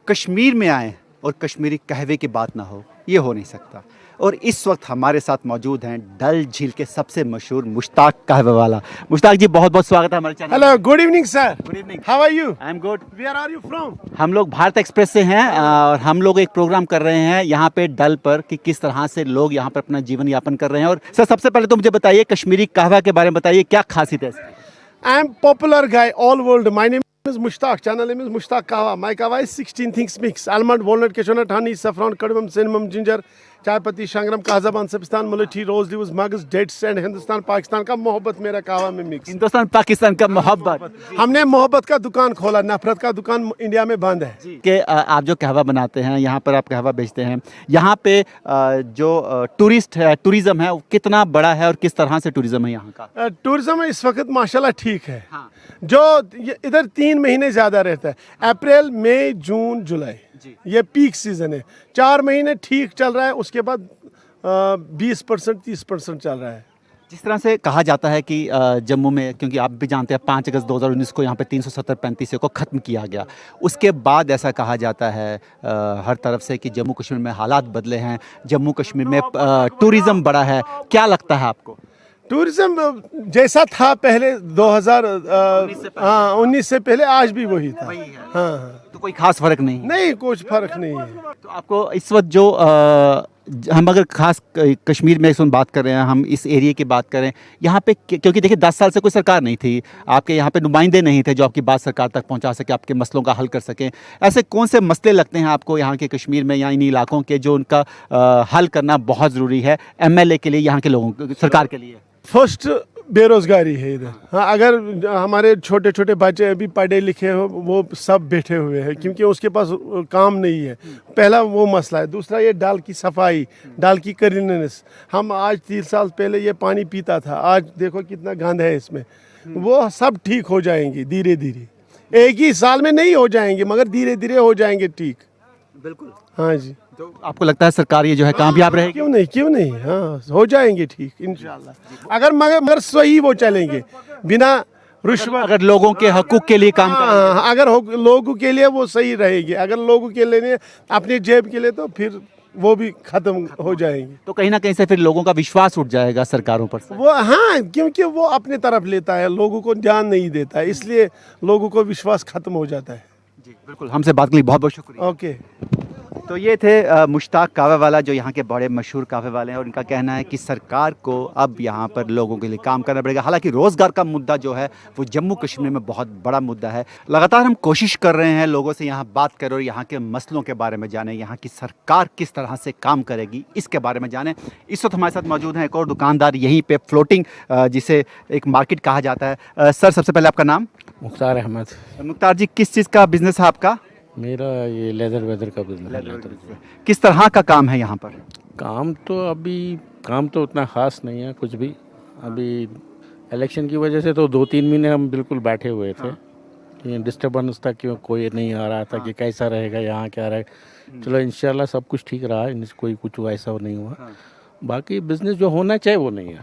कश्मीर में आए और कश्मीरी कहवे की बात ना हो, ये हो नहीं सकता। और इस वक्त हमारे साथ मौजूद हैं डल झील के सबसे मशहूर मुश्ताक कहवे वाला। मुश्ताक जी, बहुत बहुत स्वागत है हमारे channel. Hello, good evening sir. Good evening. How are you? I am good. Where are you from? हम लोग भारत एक्सप्रेस से हैं और हम लोग एक प्रोग्राम कर रहे हैं यहाँ पे डल पर कि किस तरह से लोग यहाँ पर अपना जीवन यापन कर रहे हैं। और सर, सबसे पहले तो मुझे बताइए कश्मीरी कहवा के बारे में बताइए, क्या खासियत है इसकी? I am popular guy all world. My name is Mushtaq. Channel name is Mushtaq Kahwa. My kahwa is 16 things mix: almond, walnut, cashewnut, honey, saffron, cardamom, cinnamon, ginger, चाय पत्ती, शंगरम, काजाबान, सबिस्तान, मुलठी, रोज लिव्स, मगज, डेट्स एंड हिंदुस्तान पाकिस्तान का मोहब्बत मेरा कहवा में मिक्स। हिंदुस्तान पाकिस्तान का मोहब्बत। हमने मोहब्बत का दुकान खोला, नफरत का दुकान इंडिया में बंद है। कि आप जो कहवा बनाते हैं, यहाँ पर आप कहवा बेचते हैं, यहाँ पे जो टूरिस्ट है, टूरिज्म है, वो कितना बड़ा है और किस तरह से टूरिज्म है यहाँ का? टूरिज्म इस वक्त माशाल्लाह ठीक है। हाँ। जो इधर 3 महीने ज़्यादा रहता है, अप्रैल, मई, जून, जुलाई, ये पीक सीज़न है। 4 महीने ठीक चल रहा है, उसके बाद 20% 30% चल रहा है। जिस तरह से कहा जाता है कि जम्मू में, क्योंकि आप भी जानते हैं 5 अगस्त 2019 को यहाँ पे 370-35 को ख़त्म किया गया, उसके बाद ऐसा कहा जाता है हर तरफ से कि जम्मू कश्मीर में हालात बदले हैं, जम्मू कश्मीर में टूरिज़्म बढ़ा है। क्या लगता है आपको? टूरिज्म जैसा था पहले 2019 से पहले आज भी वही था। हाँ, तो कोई खास फर्क नहीं? नहीं, कुछ फर्क नहीं है। तो आपको इस वक्त जो हम अगर खास कश्मीर में बात कर रहे हैं, हम इस एरिया की बात करें, यहाँ पे क्योंकि देखिए 10 साल से कोई सरकार नहीं थी, आपके यहाँ पे नुमाइंदे नहीं थे जो आपकी बात सरकार तक पहुँचा सके, आपके मसलों का हल कर सकें। ऐसे कौन से मसले लगते हैं आपको यहाँ के कश्मीर में या इन इलाकों के जो उनका हल करना बहुत ज़रूरी है MLA के लिए, यहाँ के लोगों, सरकार के लिए? फर्स्ट बेरोजगारी है इधर। हाँ, अगर हमारे छोटे छोटे बच्चे अभी पढ़े लिखे हो, वो सब बैठे हुए हैं क्योंकि उसके पास काम नहीं है। पहला वो मसला है। दूसरा ये डाल की सफाई, डाल की क्लीननेस। हम आज 3 साल पहले ये पानी पीता था, आज देखो कितना गंद है इसमें। वो सब ठीक हो जाएंगे धीरे धीरे, एक ही साल में नहीं हो जाएंगे, मगर धीरे धीरे हो जाएंगे ठीक। बिल्कुल। हाँ जी। तो आपको लगता है सरकार ये जो है कामयाब रहेगी? क्यों नहीं, क्यों नहीं, हाँ हो जाएंगे ठीक इंशाल्लाह। अगर मगर सही वो चलेंगे, बिना रुश्वत। अगर लोगों के हकूक के लिए काम करेंगे। हाँ, अगर लोगों के लिए वो सही रहेगी। अगर लोगों के लिए अपने जेब के लिए, तो फिर वो भी खत्म हो जाएंगे। तो कहीं ना कहीं से फिर लोगों का विश्वास उठ जाएगा सरकारों पर से। वो हाँ, क्योंकि वो अपने तरफ लेता है, लोगों को ध्यान नहीं देता है, इसलिए लोगों को विश्वास खत्म हो जाता है। जी बिल्कुल, हमसे बात के लिए बहुत बहुत शुक्रिया। ओके। तो ये थे मुश्ताक कहवे वाला, जो यहाँ के बड़े मशहूर कहवे वाले हैं, और इनका कहना है कि सरकार को अब यहाँ पर लोगों के लिए काम करना पड़ेगा। हालांकि रोज़गार का मुद्दा जो है वो जम्मू कश्मीर में बहुत बड़ा मुद्दा है। लगातार हम कोशिश कर रहे हैं लोगों से यहाँ बात करें और यहाँ के मसलों के बारे में जानें, यहाँ की सरकार किस तरह से काम करेगी इसके बारे में जानें। इस वक्त हमारे साथ मौजूद हैं एक और दुकानदार यहीं पर, फ्लोटिंग जिसे एक मार्केट कहा जाता है। सर, सबसे पहले आपका नाम? मुख्तार अहमद। मुख्तार जी, किस चीज़ का बिज़नेस है आपका? मेरा ये लेदर वेदर का बिजनेस है। किस तरह का काम है यहाँ पर? काम तो उतना ख़ास नहीं है कुछ भी। अभी इलेक्शन की वजह से तो 2-3 महीने हम बिल्कुल बैठे हुए थे। कि डिस्टर्बेंस था, क्यों कोई नहीं आ रहा था कि कैसा रहेगा यहाँ, क्या रहेगा। चलो इंशाल्लाह सब कुछ ठीक रहा है, कोई कुछ वैसा नहीं हुआ। बाकी बिजनेस जो होना चाहिए वो नहीं है।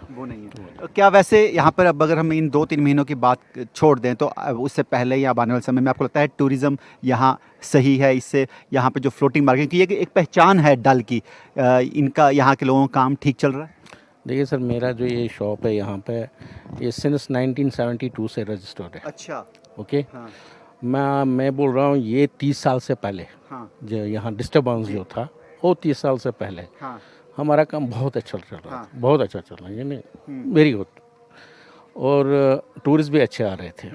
तो क्या वैसे यहाँ पर अब अगर हम इन 2-3 महीनों की बात छोड़ दें, तो उससे पहले या आने वाले समय में आपको लगता है टूरिज़्म यहाँ सही है? इससे यहाँ पे जो फ्लोटिंग मार्केट की एक पहचान है डल की, इनका यहाँ के लोगों का काम ठीक चल रहा है? देखिए सर, मेरा जो ये शॉप है यहाँ पे, ये सिंस 1972 से रजिस्टर्ड है। अच्छा। ओके। हाँ। मैं बोल रहा हूँ ये 30 साल से पहले। हाँ। जो यहाँ डिस्टर्बेंस जो था वो 30 साल से पहले। हाँ। हमारा काम बहुत अच्छा चल रहा हाँ। था, बहुत अच्छा चल रहा है, यानी वेरी गुड। और टूरिस्ट भी अच्छे आ रहे थे।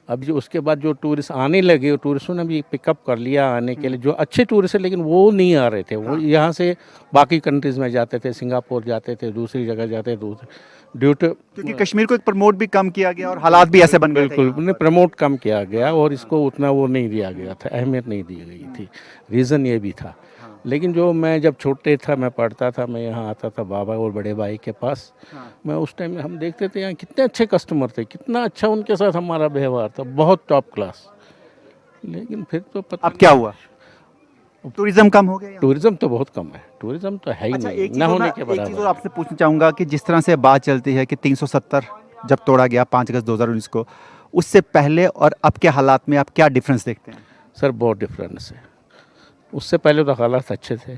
अब जो उसके बाद जो टूरिस्ट आने लगे, टूरिस्टों ने भी पिकअप कर लिया आने के लिए, जो अच्छे टूरिस्ट है, लेकिन वो नहीं आ रहे थे। वो यहाँ से बाकी कंट्रीज़ में जाते थे, सिंगापुर जाते थे, दूसरी जगह जाते थे, ड्यू टू क्योंकि कश्मीर को एक प्रमोट भी कम किया गया और हालात भी ऐसे बन गए थे। बिल्कुल उन्हें प्रमोट कम किया गया और इसको उतना वो नहीं दिया गया था, अहमियत नहीं दी गई थी। रीज़न ये भी था। लेकिन जो मैं जब छोटे था, मैं पढ़ता था, मैं यहाँ आता था बाबा और बड़े भाई के पास। मैं उस टाइम में हम देखते थे यहाँ कितने अच्छे कस्टमर थे, कितना अच्छा उनके साथ हमारा व्यवहार था, बहुत टॉप क्लास। लेकिन फिर तो पता अब क्या हुआ? टूरिज्म कम हो गया? टूरिज्म तो बहुत कम है, टूरिज्म तो है ही नहीं, ना होने के एक चीज़ और बराबर। आपसे पूछना चाहूँगा कि जिस तरह से बात चलती है कि 370 जब तोड़ा गया 5 अगस्त 2019 को, उससे पहले और अब के हालात में आप क्या डिफरेंस देखते हैं? सर बहुत डिफरेंस है। उससे पहले तो हालात अच्छे थे,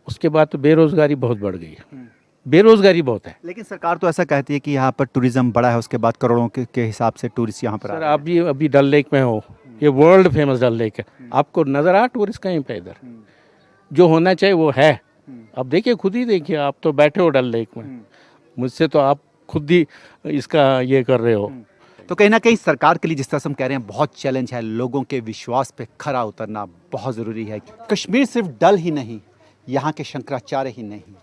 उसके बाद तो बेरोज़गारी बहुत बढ़ गई है, बेरोज़गारी बहुत है। लेकिन सरकार तो ऐसा कहती है कि यहाँ पर टूरिज्म बढ़ा है, उसके बाद करोड़ों के हिसाब से टूरिस्ट यहाँ पर आ सर रहे हैं। आप भी अभी डल लेक में हो, ये वर्ल्ड फेमस डल लेक है, आपको नज़र आ टूरिस्ट कहीं पे इधर? जो होना चाहिए वो है। अब देखिए, खुद ही देखिए, आप तो बैठे हो डल लेक में, मुझसे तो आप खुद ही इसका ये कर रहे हो। तो कहीं ना कहीं सरकार के लिए जिस तरह से हम कह रहे हैं बहुत चैलेंज है, लोगों के विश्वास पे खरा उतरना बहुत ज़रूरी है। कश्मीर सिर्फ डल ही नहीं, यहाँ के शंकराचार्य ही नहीं,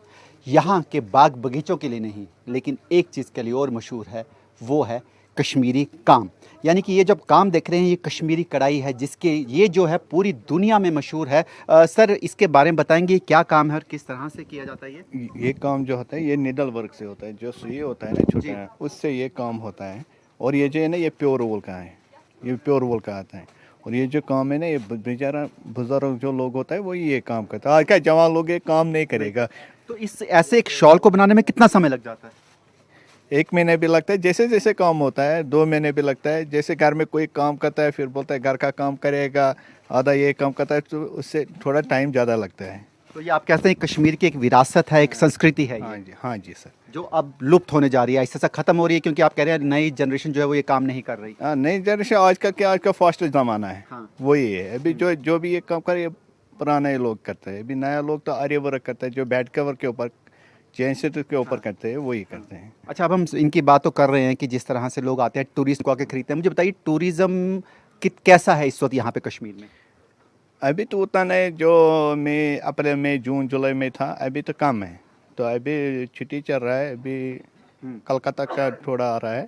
यहाँ के बाग बगीचों के लिए नहीं, लेकिन एक चीज़ के लिए और मशहूर है, वो है कश्मीरी काम। यानी कि ये जब काम देख रहे हैं, ये कश्मीरी कढ़ाई है, जिसके ये जो है पूरी दुनिया में मशहूर है। सर, इसके बारे में बताएंगे क्या काम है और किस तरह से किया जाता है ये काम जो होता है ये निडल वर्क से होता है, जो सुई होता है ना छोटा, उससे ये काम होता है। और ये जो है ना ये प्योर वूल का है, ये प्योर वूल का आता है। और ये जो काम है ना, ये बेचारा बुजुर्ग जो लोग होता है वो ये काम करता है। आज का जवान लोग ये काम नहीं करेगा। तो इस ऐसे एक शॉल को बनाने में कितना समय लग जाता है? 1 महीने भी लगता है, जैसे जैसे काम होता है 2 महीने भी लगता है। जैसे घर में कोई काम करता है, फिर बोलता है घर का काम करेगा, आधा ये काम करता है, तो उससे थोड़ा टाइम ज़्यादा लगता है। तो ये आप कहते हैं कश्मीर की एक विरासत है, एक संस्कृति है ये, हाँ जी सर। जो अब लुप्त होने जा रही है, इससे खत्म हो रही है, क्योंकि आप कह रहे हैं नई जनरेशन जो है वो ये काम नहीं कर रही। हाँ, नई जनरेशन आज का फास्ट ज़माना है। हाँ। वही है अभी जो भी ये काम करे, ये पुराने लोग करते हैं। अभी नया लोग तो आर्य वर्क करते हैं, जो बेड कवर के ऊपर चेन सेट के ऊपर करते हैं, वही करते हैं। अच्छा, अब हम इनकी बात तो कर रहे हैं कि जिस तरह से लोग आते हैं टूरिस्ट को आके खरीदते हैं, मुझे बताइए टूरिज्म कैसा है इस वक्त यहाँ पे कश्मीर में? अभी तो उतना नहीं, जो मई अप्रैल मई जून जुलाई में था, अभी तो कम है। तो अभी छुट्टी चल रहा है, अभी कलकत्ता का थोड़ा आ रहा है,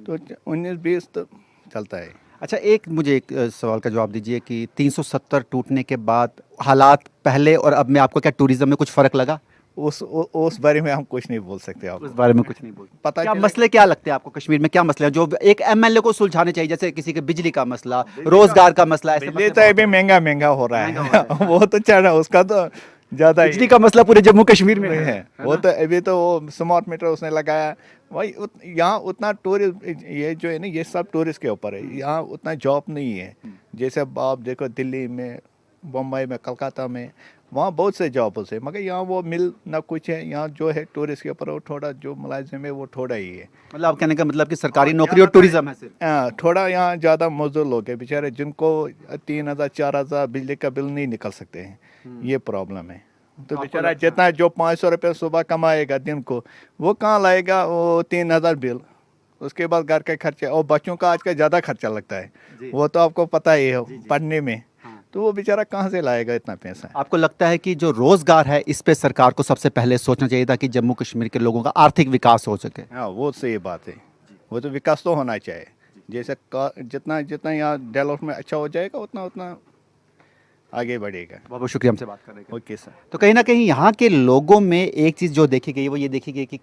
तो 19-20 तो चलता है। अच्छा, एक मुझे एक सवाल का जवाब दीजिए कि 370 टूटने के बाद हालात पहले और अब में आपको क्या टूरिज्म में कुछ फ़र्क लगा? उस बारे में हम कुछ नहीं बोल सकते आपको। उस बारे में कुछ नहीं बोलते। पता क्या चला- मसले क्या लगते हैं आपको कश्मीर में? क्या मसले हैं जो एक एमएलए को सुलझाने चाहिए? जैसे किसी के बिजली का मसला, रोजगार का मसला, ऐसे बिजली मसले तो अभी महंगा हो रहा है। वो तो चल रहा है, उसका तो ज़्यादा बिजली का मसला पूरे जम्मू कश्मीर में है। वो तो अभी तो वो स्मार्ट मीटर उसने लगाया। वही यहाँ उतना टूरिस्ट, ये जो है ना, ये सब टूरिस्ट के ऊपर है। यहाँ उतना जॉब नहीं है। जैसे अब आप देखो दिल्ली में, बम्बई में, कलकत्ता में, वहाँ बहुत से जॉब्स है, मगर यहाँ वो मिल ना कुछ है। यहाँ जो है टूरिस्ट के ऊपर वो थोड़ा जो मुलाजिम है वो थोड़ा ही है। मतलब आप कहने का मतलब कि सरकारी नौकरी और टूरिज्म है सिर्फ? हाँ, थोड़ा यहाँ ज़्यादा मजदूर लोग हैं बेचारे, जिनको 3,000 4,000 बिजली का बिल नहीं निकल सकते हैं। ये प्रॉब्लम है। तो बेचारा जितना जो 500 रुपये सुबह कमाएगा दिन को, वो कहाँ लाएगा वो 3,000 बिल? उसके बाद घर के खर्चे, और बच्चों का आजकल ज़्यादा खर्चा लगता है, वो तो आपको पता ही है पढ़ने में। तो वो बेचारा कहाँ से लाएगा इतना पैसा? आपको लगता है कि जो रोजगार है इस पे सरकार को सबसे पहले सोचना चाहिए था कि जम्मू कश्मीर के लोगों का आर्थिक विकास हो सके? हाँ, वो सही बात है। वो तो विकास तो होना चाहिए। जैसे जितना यहाँ डेवलपमेंट अच्छा हो जाएगा, उतना आगे बढ़ेगा। बहुत बहुत शुक्रिया हमसे बात करने के लिए। Okay sir. तो कहीं ना कहीं यहाँ के लोगों में एक चीज़ जो देखी गई वो ये देखी गई कि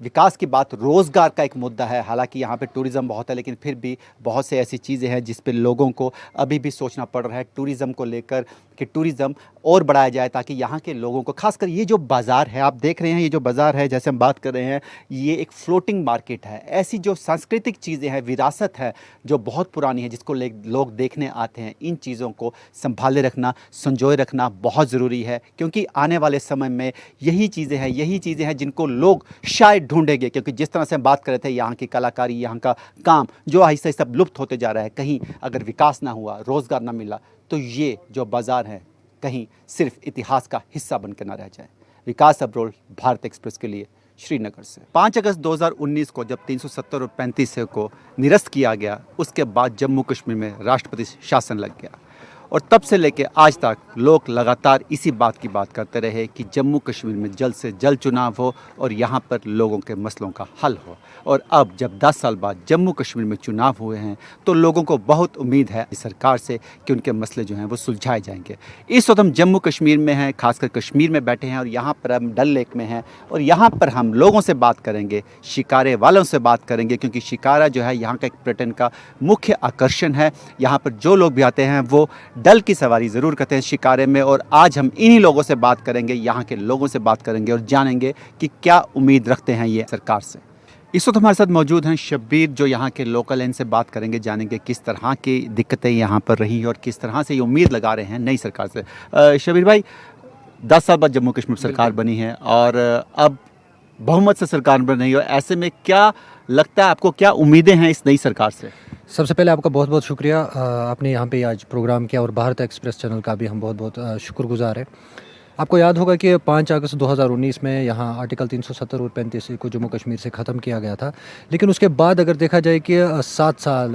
विकास की बात, रोज़गार का एक मुद्दा है। हालांकि यहाँ पे टूरिज़्म बहुत है, लेकिन फिर भी बहुत से ऐसी चीज़ें हैं जिस पे लोगों को अभी भी सोचना पड़ रहा है टूरिज़्म को लेकर, कि टूरिज़्म और बढ़ाया जाए ताकि यहाँ के लोगों को, खासकर ये जो बाज़ार है आप देख रहे हैं, ये जो बाज़ार है जैसे हम बात कर रहे हैं, ये एक फ्लोटिंग मार्केट है। ऐसी जो सांस्कृतिक चीज़ें हैं, विरासत है जो बहुत पुरानी है, जिसको लोग देखने आते हैं, इन चीज़ों को संभाले रखना, संजोए रखना बहुत ज़रूरी है, क्योंकि आने वाले समय में यही चीज़ें हैं जिनको लोग शायद ढूंढेंगे। क्योंकि जिस तरह से हम बात कर रहे थे, यहाँ की कलाकारी, यहाँ का काम जो आहिस्ता आहिस्ता लुप्त होते जा रहा है, कहीं अगर विकास ना हुआ, रोज़गार ना मिला, तो ये जो बाज़ार है कहीं सिर्फ इतिहास का हिस्सा बनकर ना रह जाए। विकास अब्रोल, भारत एक्सप्रेस के लिए, श्रीनगर से। 5 अगस्त 2019 को जब 370 और 35 को निरस्त किया गया, उसके बाद जम्मू कश्मीर में राष्ट्रपति शासन लग गया, और तब से लेकर आज तक लोग लगातार इसी बात की बात करते रहे कि जम्मू कश्मीर में जल्द से जल्द चुनाव हो और यहाँ पर लोगों के मसलों का हल हो। और अब जब 10 साल बाद जम्मू कश्मीर में चुनाव हुए हैं, तो लोगों को बहुत उम्मीद है इस सरकार से कि उनके मसले जो हैं वो सुलझाए जाएंगे। इस वक्त हम जम्मू कश्मीर में हैं, खासकर कश्मीर में बैठे हैं, और यहाँ पर हम डल लेक में हैं, और यहाँ पर हम लोगों से बात करेंगे, शिकारे वालों से बात करेंगे, क्योंकि शिकारा जो है यहाँ का एक पर्यटन का मुख्य आकर्षण है। यहाँ पर जो लोग भी आते हैं वो डल की सवारी ज़रूर करते हैं शिकारे में, और आज हम इन्हीं लोगों से बात करेंगे, यहाँ के लोगों से बात करेंगे और जानेंगे कि क्या उम्मीद रखते हैं ये सरकार से। इस वक्त हमारे साथ मौजूद हैं शब्बीर, जो यहाँ के लोकल हैं। इनसे बात करेंगे, जानेंगे किस तरह की दिक्कतें यहाँ पर रही और किस तरह से ये उम्मीद लगा रहे हैं नई सरकार से। शब्बीर भाई, 10 साल बाद जम्मू कश्मीर सरकार बनी है और अब बहुमत से सरकार बन रही है, और ऐसे में क्या लगता है आपको, क्या उम्मीदें हैं इस नई सरकार से? सबसे पहले आपका बहुत बहुत शुक्रिया, आपने यहाँ पे आज प्रोग्राम किया, और भारत एक्सप्रेस चैनल का भी हम बहुत बहुत शुक्रगुजार हैं। आपको याद होगा कि 5 अगस्त 2019 में यहाँ आर्टिकल 370 और 35 को जम्मू कश्मीर से ख़त्म किया गया था, लेकिन उसके बाद अगर देखा जाए कि 7 साल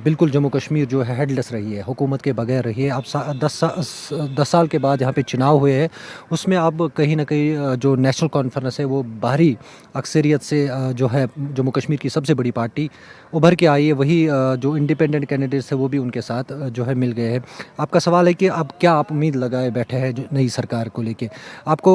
बिल्कुल जम्मू कश्मीर जो है हेडलेस रही है, हुकूमत के बगैर रही है। अब 10 साल के बाद यहाँ पे चुनाव हुए हैं, उसमें अब कहीं ना कहीं जो नेशनल कॉन्फ्रेंस है वो बाहरी अक्सरियत से जो है जम्मू कश्मीर की सबसे बड़ी पार्टी उभर के आई है। वही जो इंडिपेंडेंट कैंडिडेट्स है वो भी उनके साथ जो है मिल गए हैं। आपका सवाल है कि अब क्या आप उम्मीद लगाए बैठे हैं नई सरकार को लेके? आपको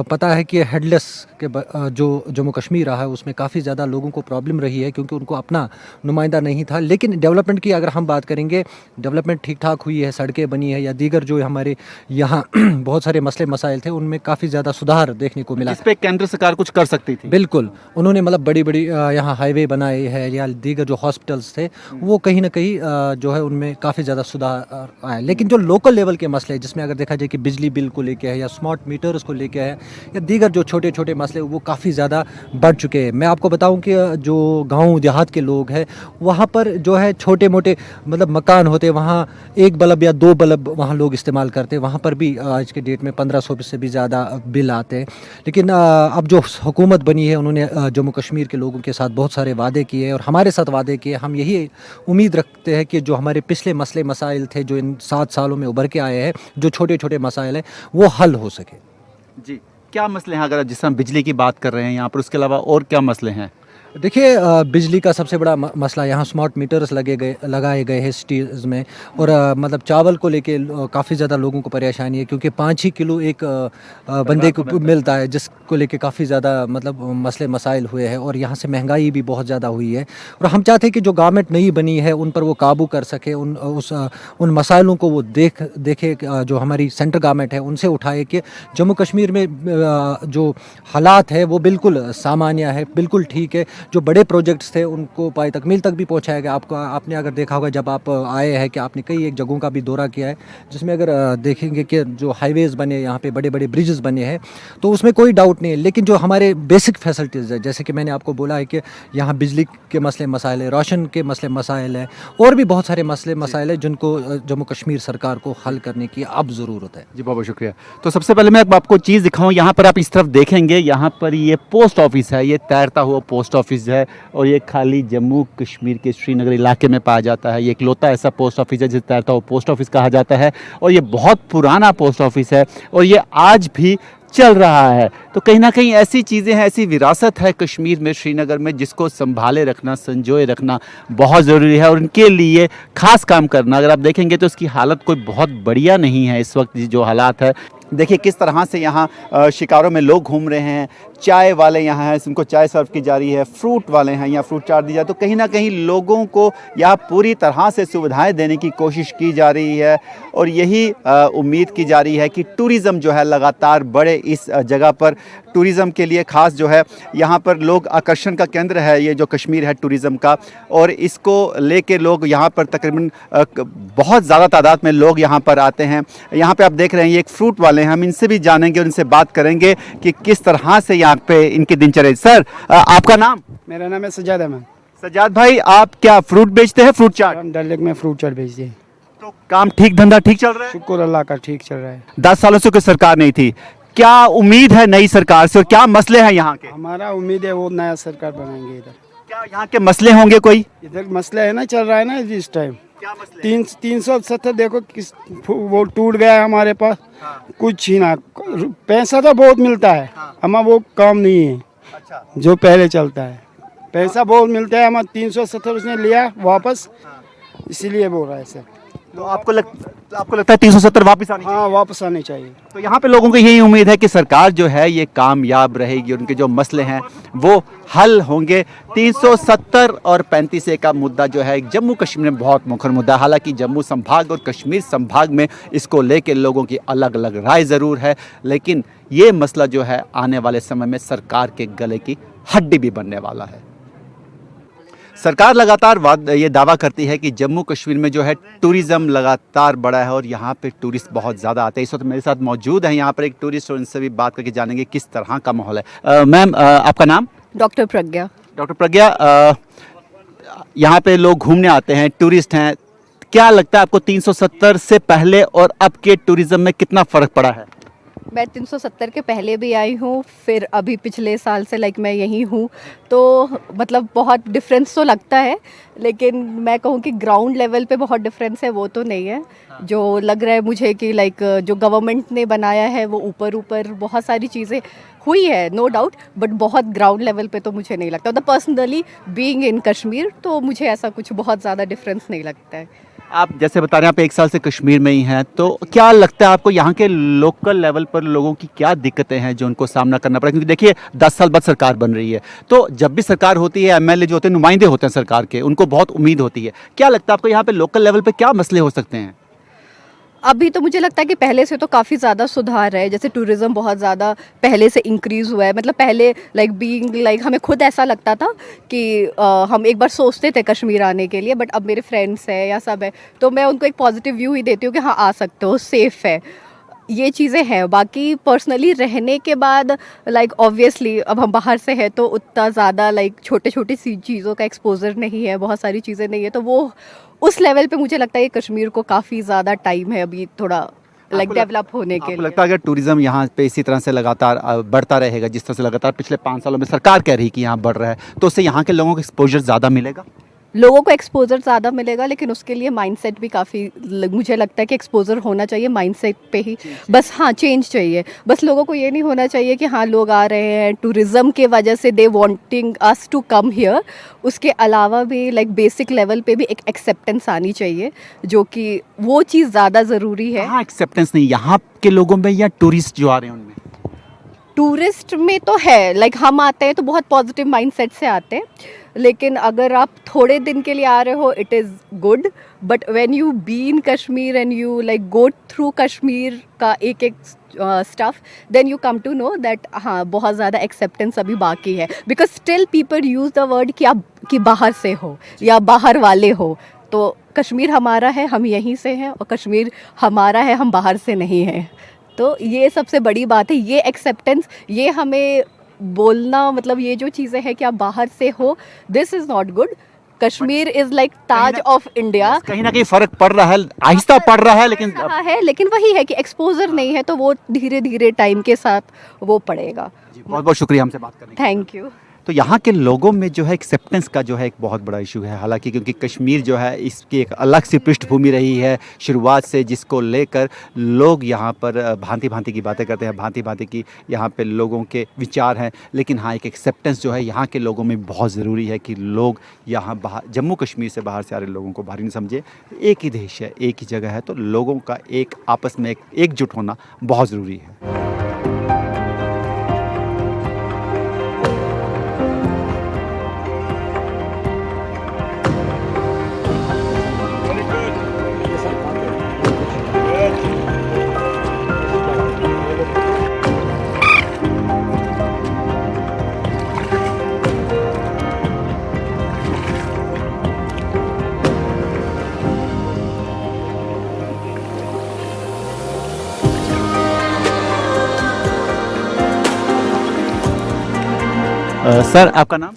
पता है कि हेडलेस के जो जम्मू कश्मीर रहा है उसमें काफ़ी ज़्यादा लोगों को प्रॉब्लम रही है, क्योंकि उनको अपना नुमाइंदा नहीं था। लेकिन डेवलपमेंट की अगर हम बात करेंगे, डेवलपमेंट ठीक ठाक हुई है, सड़कें बनी है, या दीगर जो हमारे यहाँ बहुत सारे मसले मसाइल थे उनमें काफ़ी ज़्यादा सुधार देखने को मिला। इस पे केंद्र सरकार कुछ कर सकती थी। बिल्कुल, उन्होंने मतलब बड़ी बड़ी यहाँ हाईवे बनाए हैं, या दीगर जो हॉस्पिटल्स थे वो कहीं ना कहीं जो है उनमें काफ़ी ज़्यादा सुधार आया। लेकिन जो लोकल लेवल के मसले, जिसमें अगर देखा जाए कि बिजली बिल को लेके है, या स्मार्ट मीटर्स को लेके है, या दीगर जो छोटे छोटे मसले वो काफ़ी ज़्यादा बढ़ चुके हैं। मैं आपको बताऊं कि जो गांव देहात के लोग हैं वहाँ पर जो है छोटे मोटे मतलब मकान होते, वहाँ 1 बल्ब या 2 बल्ब वहाँ लोग इस्तेमाल करते, वहाँ पर भी आज के डेट में 1500 से भी ज़्यादा बिल आते हैं। लेकिन अब जो हुकूमत बनी है उन्होंने जम्मू कश्मीर के लोगों के साथ बहुत सारे वादे किए और हमारे साथ वादे किए। हम यही उम्मीद रखते हैं कि जो हमारे पिछले मसले मसाइल थे जो इन 7 सालों में उभर के आए हैं, जो छोटे छोटे मसाइल हैं वो हल हो सके। जी, क्या मसले हैं? अगर जिस तरह बिजली की बात कर रहे हैं यहाँ पर, उसके अलावा और क्या मसले हैं? देखिए, बिजली का सबसे बड़ा मसला, यहाँ स्मार्ट मीटर्स लगाए गए हैं सिटीज़ में, और मतलब चावल को लेके काफ़ी ज़्यादा लोगों को परेशानी है, क्योंकि 5 ही किलो एक बंदे को मिलता है, जिसको लेके काफ़ी ज़्यादा मतलब मसले मसाइल हुए हैं, और यहाँ से महंगाई भी बहुत ज़्यादा हुई है। और हम चाहते हैं कि जो गवर्नमेंट नई बनी है उन पर वो काबू कर सके, उन मसाइलों को वो देखे, जो हमारी सेंट्रल गवर्नमेंट है उनसे उठाए कि जम्मू कश्मीर में जो हालात है वो बिल्कुल सामान्य है, बिल्कुल ठीक है। जो बड़े प्रोजेक्ट्स थे उनको पाई तकमील तक भी पहुंचाया गया। आपने अगर देखा होगा, जब आप आए हैं, कि आपने कई एक जगहों का भी दौरा किया है, जिसमें अगर देखेंगे कि जो हाईवेज़ बने, यहाँ पे बड़े बड़े ब्रिजेस बने हैं, तो उसमें कोई डाउट नहीं है। लेकिन जो हमारे बेसिक फैसिलिटीज़ है, जैसे कि मैंने आपको बोला है कि यहाँ बिजली के मसले मसाइल है, रोशन के मसले मसाइल है, और भी बहुत सारे मसले मसाइल है जिनको जम्मू कश्मीर सरकार को हल करने की अब ज़रूरत है। जी, बहुत बहुत शुक्रिया। तो सबसे पहले मैं आपको चीज़ दिखाऊं, यहाँ पर आप इस तरफ देखेंगे, यहाँ पर ये पोस्ट ऑफिस है, ये तैरता हुआ पोस्ट ऑफिस है, और ये खाली जम्मू कश्मीर के श्रीनगर इलाके में पाया जाता है। ये इकलौता ऐसा पोस्ट ऑफिस है जिसे तैरता हुआ पोस्ट ऑफिस कहा जाता है, और ये बहुत पुराना पोस्ट ऑफिस है, और ये आज भी चल रहा है। तो कहीं ना कहीं ऐसी चीज़ें हैं, ऐसी विरासत है कश्मीर में, श्रीनगर में, जिसको संभाले रखना, संजोए रखना बहुत ज़रूरी है, और उनके लिए खास काम करना। अगर आप देखेंगे तो इसकी हालत कोई बहुत बढ़िया नहीं है इस वक्त, जो हालात है। देखिए किस तरह से यहाँ शिकारों में लोग घूम रहे हैं, चाय वाले यहाँ हैं, उनको चाय सर्व की जा रही है, फ्रूट वाले हैं, यहाँ फ्रूट चाट दी जाए। तो कहीं ना कहीं लोगों को यहाँ पूरी तरह से सुविधाएं देने की कोशिश की जा रही है, और यही उम्मीद की जा रही है कि टूरिज़्म जो है लगातार बढ़े इस जगह पर। टूरिज़्म के लिए ख़ास जो है यहाँ पर लोग आकर्षण का केंद्र है, ये जो कश्मीर है टूरिज़्म का, और इसको लेके लोग यहाँ पर तकरीबन बहुत ज़्यादा तादाद में लोग यहाँ पर आते हैं। यहाँ पे आप देख रहे हैं ये एक फ्रूट वाले हैं, हम इनसे भी जानेंगे, उनसे बात करेंगे कि किस तरह से यहाँ पे इनकी दिनचर्या। सर, आपका नाम? मेरा नाम है सजाद अहमद। सजाद भाई, आप क्या फ्रूट बेचते हैं? फ्रूट चाट? हम डल लेक में फ्रूट चाट बेचते हैं। तो काम ठीक, धंधा ठीक चल रहा है? शुक्र अल्लाह का ठीक चल रहा है। 10 सालों से कोई सरकार नहीं थी, क्या उम्मीद है नई सरकार से, और क्या मसले हैं यहाँ के? हमारा उम्मीद है वो नया सरकार बनाएंगे। इधर क्या यहाँ के मसले होंगे कोई? इधर मसला है ना, चल रहा है ना इस टाइम। क्या मसले? 370 देखो किस वो टूट गया है हमारे पास। कुछ ही ना, पैसा तो बहुत मिलता है, हमारा वो काम नहीं है अच्छा, जो पहले चलता है। पैसा बहुत मिलता है, हमारा 370 उसने लिया वापस, इसीलिए बोल रहा है सर। तो आपको लगता है 370 वापस आनी चाहिए? हाँ, वापस आनी चाहिए। तो यहाँ पे लोगों को यही उम्मीद है कि सरकार जो है ये कामयाब रहेगी, उनके जो मसले हैं वो हल होंगे। 370 और 35A का मुद्दा जो है जम्मू कश्मीर में बहुत मुखर मुद्दा है। हालांकि जम्मू संभाग और कश्मीर संभाग में इसको लेके लोगों की अलग अलग राय ज़रूर है, लेकिन ये मसला जो है आने वाले समय में सरकार के गले की हड्डी भी बनने वाला है। सरकार लगातार ये दावा करती है कि जम्मू कश्मीर में जो है टूरिज़्म लगातार बढ़ा है और यहाँ पे टूरिस्ट बहुत ज़्यादा आते हैं। इस वक्त मेरे साथ मौजूद हैं यहाँ पर एक टूरिस्ट और उनसे भी बात करके जानेंगे किस तरह का माहौल है। मैम, आपका नाम? डॉक्टर प्रज्ञा। डॉक्टर प्रज्ञा, यहाँ पे लोग घूमने आते हैं, टूरिस्ट हैं, क्या लगता है आपको 370 से पहले और अब के टूरिज़्म में कितना फ़र्क पड़ा है? मैं 370 के पहले भी आई हूँ, फिर अभी पिछले साल से मैं यहीं हूँ, तो मतलब बहुत डिफरेंस तो लगता है, लेकिन मैं कहूँ कि ग्राउंड लेवल पे बहुत डिफरेंस है वो तो नहीं है। जो लग रहा है मुझे कि जो गवर्नमेंट ने बनाया है वो ऊपर ऊपर बहुत सारी चीज़ें हुई है, नो डाउट, बट बहुत ग्राउंड लेवल पे तो मुझे नहीं लगता। मतलब पर्सनली बीइंग इन कश्मीर तो मुझे ऐसा कुछ बहुत ज़्यादा डिफरेंस नहीं लगता है। आप जैसे बता रहे हैं आप 1 साल से कश्मीर में ही हैं, तो क्या लगता है आपको यहाँ के लोकल लेवल पर लोगों की क्या दिक्कतें हैं जो उनको सामना करना पड़ा? क्योंकि देखिए 10 साल बाद सरकार बन रही है, तो जब भी सरकार होती है एमएलए जो होते हैं, नुमाइंदे होते हैं सरकार के, उनको बहुत उम्मीद होती है। क्या लगता है आपको यहाँ पे लोकल लेवल पे क्या मसले हो सकते हैं? अभी तो मुझे लगता है कि पहले से तो काफ़ी ज़्यादा सुधार है। जैसे टूरिज़्म बहुत ज़्यादा पहले से इंक्रीज़ हुआ है। मतलब पहले हमें खुद ऐसा लगता था कि हम एक बार सोचते थे कश्मीर आने के लिए, बट अब मेरे फ्रेंड्स हैं या सब है तो मैं उनको एक पॉजिटिव व्यू ही देती हूँ कि हाँ आ सकते हो, सेफ़ है, ये चीज़ें हैं। बाकी पर्सनली रहने के बाद ऑब्वियसली अब हम बाहर से हैं तो उतना ज़्यादा छोटे छोटी सी चीज़ों का एक्सपोजर नहीं है, बहुत सारी चीज़ें नहीं है, तो वो उस लेवल पे मुझे लगता है कि कश्मीर को काफ़ी ज़्यादा टाइम है अभी थोड़ा डेवलप होने के आपको लिए। लगता है अगर टूरिज्म यहाँ पे इसी तरह से लगातार बढ़ता रहेगा, जिस तरह से लगातार पिछले 5 सालों में सरकार कह रही है कि यहाँ बढ़ रहा है, तो उससे यहाँ के लोगों को एक्सपोजर ज़्यादा मिलेगा? लोगों को एक्सपोजर ज़्यादा मिलेगा, लेकिन उसके लिए माइंडसेट भी काफ़ी मुझे लगता है कि एक्सपोजर होना चाहिए माइंडसेट पे ही। बस हाँ, चेंज चाहिए। बस लोगों को ये नहीं होना चाहिए कि हाँ लोग आ रहे हैं टूरिज़्म के वजह से, they wanting us to come here. उसके अलावा भी बेसिक लेवल पे भी एक एक्सेप्टेंस आनी चाहिए, जो कि वो चीज़ ज़्यादा ज़रूरी है। हाँ, एक्सेप्टेंस नहीं यहाँ के लोगों में या टूरिस्ट जो आ रहे हैं उनमें? टूरिस्ट में तो है, हम आते हैं तो बहुत पॉजिटिव माइंडसेट से आते हैं, लेकिन अगर आप थोड़े दिन के लिए आ रहे हो it is good, but when you be in Kashmir and you go through Kashmir का एक एक stuff, then you come to know that हाँ बहुत ज़्यादा एक्सेप्टेंस अभी बाकी है। Because still people use the word कि आप कि बाहर से हो या बाहर वाले हो, तो कश्मीर हमारा है, हम यहीं से हैं, और कश्मीर हमारा है, हम बाहर से नहीं हैं। तो ये सबसे बड़ी बात है, ये एक्सेप्टेंस, ये हमें बोलना, मतलब ये जो चीज़ें हैं कि आप बाहर से हो, this is not good. Kashmir is Taj of India. कहीं ना कहीं फ़र्क पड़ रहा है, आहिस्ता पड़ रहा है, लेकिन रहा है, लेकिन वही है कि एक्सपोजर नहीं है, तो वो धीरे धीरे टाइम के साथ वो पड़ेगा। बहुत बहुत शुक्रिया हमसे बात करने के लिए। Thank you. तो यहाँ के लोगों में जो है एक्सेप्टेंस का जो है एक बहुत बड़ा इशू है, हालांकि क्योंकि कश्मीर जो है इसकी एक अलग सी पृष्ठभूमि रही है शुरुआत से, जिसको लेकर लोग यहाँ पर भांति भांति की बातें करते हैं, भांति भांति की यहाँ पे लोगों के विचार हैं। लेकिन हाँ, एक एक्सेप्टेंस जो है यहाँ के लोगों में बहुत ज़रूरी है कि लोग यहाँ बाहर जम्मू कश्मीर से बाहर से आ रहे लोगों को बाहर नहीं समझे। एक ही देश है, एक ही जगह है, तो लोगों का एक आपस में एकजुट होना बहुत ज़रूरी है। सर, आपका नाम?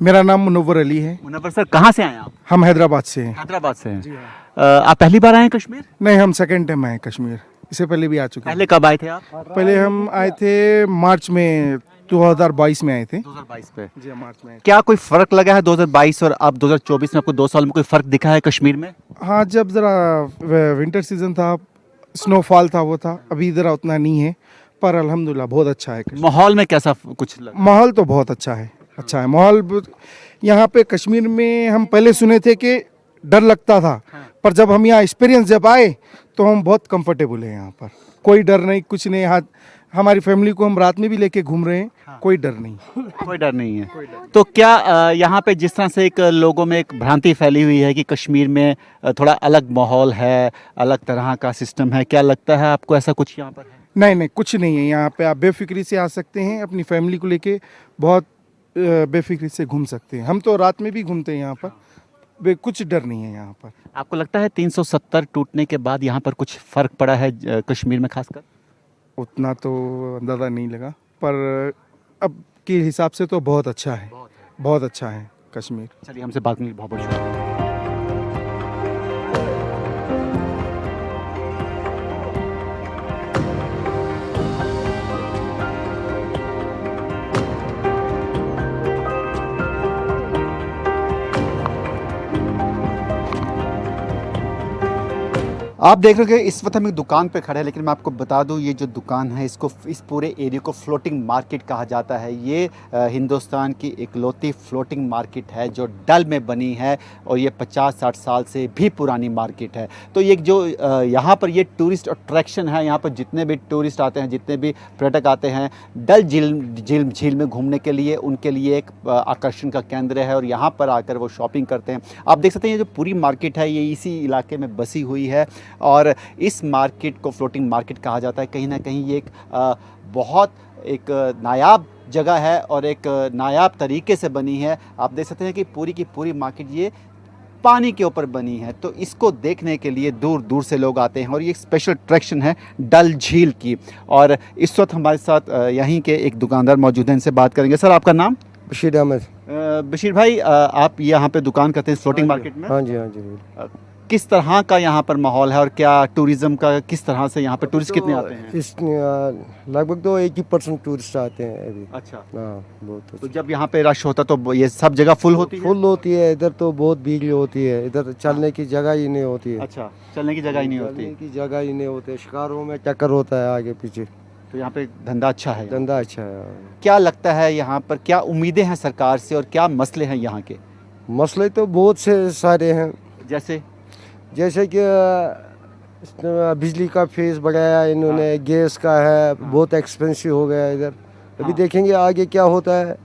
मेरा नाम मुनव्वर अली है। मुनव्वर सर, कहाँ से आए आप? हम हैदराबाद से हैं। हैदराबाद से हैं। आप पहली बार आए हैं कश्मीर? नहीं, हम सेकंड टाइम आए हैं कश्मीर, इससे पहले भी आ चुके हैं। पहले कब आए थे आप? पहले हम आए थे मार्च में 2022 में आए थे। 2022 पे। जी, मार्च में। क्या कोई फर्क लगा है 2022 और अब 2024 में? आपको 2 साल में कोई फर्क दिखा है कश्मीर में? हाँ, जब ज़रा विंटर सीजन था, स्नोफॉल था, वो था। अभी ज़रा उतना नहीं है, पर अल्हम्दुलिल्लाह बहुत अच्छा है कश्मीर। माहौल में कैसा कुछ लगा? माहौल तो बहुत अच्छा है, अच्छा है माहौल। यहाँ पे कश्मीर में हम पहले सुने थे कि डर लगता था, पर जब हम यहाँ एक्सपीरियंस जब आए तो हम बहुत कंफर्टेबल हैं। यहाँ पर कोई डर नहीं, कुछ नहीं। हाथ हमारी फैमिली को हम रात में भी लेके घूम रहे हैं, कोई डर नहीं। कोई डर नहीं है। तो क्या यहाँ पे जिस तरह से एक लोगों में एक भ्रांति फैली हुई है कि कश्मीर में थोड़ा अलग माहौल है, अलग तरह का सिस्टम है, क्या लगता है आपको ऐसा कुछ यहाँ पर है? नहीं नहीं, कुछ नहीं है। यहाँ पे आप बेफिक्री से आ सकते हैं अपनी फैमिली को लेके। बहुत बेफिक्री से घूम सकते हैं। हम तो रात में भी घूमते हैं यहाँ पर, कुछ डर नहीं है यहाँ पर। आपको लगता है 370 टूटने के बाद यहाँ पर कुछ फ़र्क पड़ा है कश्मीर में खासकर? उतना तो अंदाज़ा नहीं लगा, पर अब के हिसाब से तो बहुत अच्छा है, बहुत अच्छा है कश्मीर। चलिए, हमसे बात करने के लिए बहुत बहुत शुक्रिया। आप देख रहे हो कि इस वक्त हम एक दुकान पे खड़े हैं, लेकिन मैं आपको बता दूं ये जो दुकान है इसको, इस पूरे एरिया को फ्लोटिंग मार्केट कहा जाता है। ये हिंदुस्तान की इकलौती फ्लोटिंग मार्केट है जो डल में बनी है और ये 50-60 साल से भी पुरानी मार्केट है। तो ये जो यहाँ पर ये टूरिस्ट अट्रैक्शन है, यहाँ पर जितने भी टूरिस्ट आते हैं, जितने भी पर्यटक आते हैं डल झील में घूमने के लिए, उनके लिए एक आकर्षण का केंद्र है और यहाँ पर आकर वो शॉपिंग करते हैं। आप देख सकते हैं ये जो पूरी मार्केट है ये इसी इलाके में बसी हुई है और इस मार्केट को फ्लोटिंग मार्केट कहा जाता है। कहीं ना कहीं ये एक बहुत एक नायाब जगह है और एक नायाब तरीके से बनी है। आप देख सकते हैं कि पूरी की पूरी मार्केट ये पानी के ऊपर बनी है, तो इसको देखने के लिए दूर दूर से लोग आते हैं और ये एक स्पेशल अट्रैक्शन है डल झील की। और इस वक्त हमारे साथ यहीं के एक दुकानदार मौजूद हैं, इनसे बात करेंगे। सर, आपका नाम? बशीर अहमद। बशीर भाई, आप यहाँ पे दुकान करते हैं फ्लोटिंग मार्केट में? हाँ जी, हाँ जी। किस तरह का यहाँ पर माहौल है और क्या टूरिज्म का, किस तरह से यहाँ पर टूरिस्ट कितने आते हैं? इस लगभग तो 1% टूरिस्ट आते हैं अभी। अच्छा, हाँ, बहुत तो जब यहाँ पे रश होता तो ये सब जगह फुल होती है? फुल होती है। इधर तो बहुत भीड़ होती है, इधर चलने की जगह ही नहीं होती है। अच्छा, चलने की जगह ही नहीं होती? चलने की जगह ही नहीं होती, शिकारों में चक्कर होता है आगे पीछे। तो यहाँ पे धंधा अच्छा है? धंधा अच्छा है। क्या लगता है यहाँ पर क्या उम्मीदें हैं सरकार से और क्या मसले हैं यहाँ के? मसले तो बहुत से सारे हैं, जैसे कि बिजली का फीस बढ़ाया इन्होंने, गैस का है बहुत एक्सपेंसिव हो गया इधर। अभी देखेंगे आगे क्या होता है।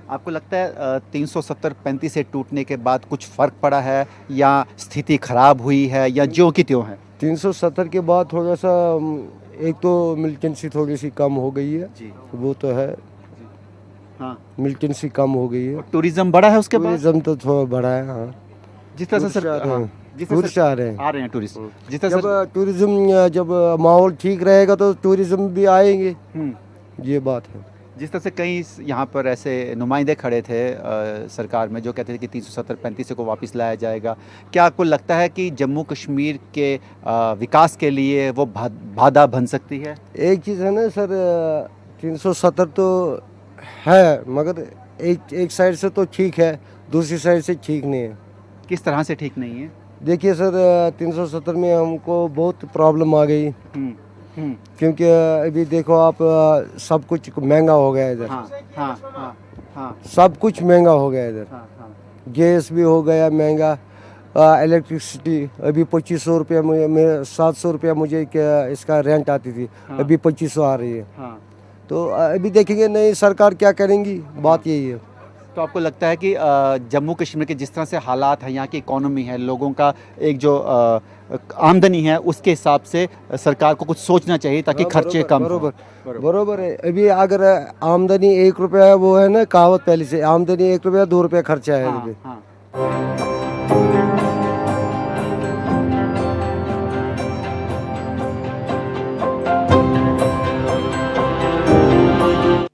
आपको लगता है 370-35 से टूटने के बाद कुछ फ़र्क पड़ा है या स्थिति ख़राब हुई है या ज्यों की त्यों है? 370 के बाद थोड़ा सा एक तो मिलिटेंसी थोड़ी सी कम हो गई है जी, वो तो है। हाँ, मिलिटेंसी कम हो गई है। टूरिज्म बढ़ा है उसके बाद? टूरिज्म तो थोड़ा बढ़ा है। हाँ, जिस तरह से टूरिस्ट आ रहे हैं। आ रहे हैं टूरिस्ट, जिस तरह से जब टूरिज्म जब माहौल ठीक रहेगा तो टूरिज्म भी आएंगे, ये बात है। जिस तरह से कई यहाँ पर ऐसे नुमाइंदे खड़े थे सरकार में जो कहते थे कि 370-35 को वापस लाया जाएगा, क्या आपको लगता है कि जम्मू कश्मीर के विकास के लिए वो बाधा बन सकती है? एक चीज़ है ना सर, 370 तो है मगर एक साइड से तो ठीक है, दूसरी साइड से ठीक नहीं है। किस तरह से ठीक नहीं है? देखिए सर, 370 में हमको बहुत प्रॉब्लम आ गई, क्योंकि अभी देखो आप सब कुछ महंगा हो गया इधर। हाँ, हाँ, हाँ, हाँ, सब कुछ महंगा हो गया इधर। हाँ, हाँ, गैस भी हो गया महंगा, इलेक्ट्रिसिटी अभी 2500 रुपया, 700 रुपया मुझे इसका रेंट आती थी, अभी 2500 आ रही है। हाँ। तो अभी देखेंगे नई सरकार क्या करेंगी, बात यही है। तो आपको लगता है कि जम्मू कश्मीर के जिस तरह से हालात हैं, यहाँ की इकोनॉमी है, लोगों का एक जो आमदनी है, उसके हिसाब से सरकार को कुछ सोचना चाहिए ताकि खर्चे कम हो? बरोबर है। अभी अगर आमदनी 1 रुपया है, वो है ना कहावत पहले से, आमदनी 1 रुपया 2 रुपया खर्चा है। हाँ, हाँ।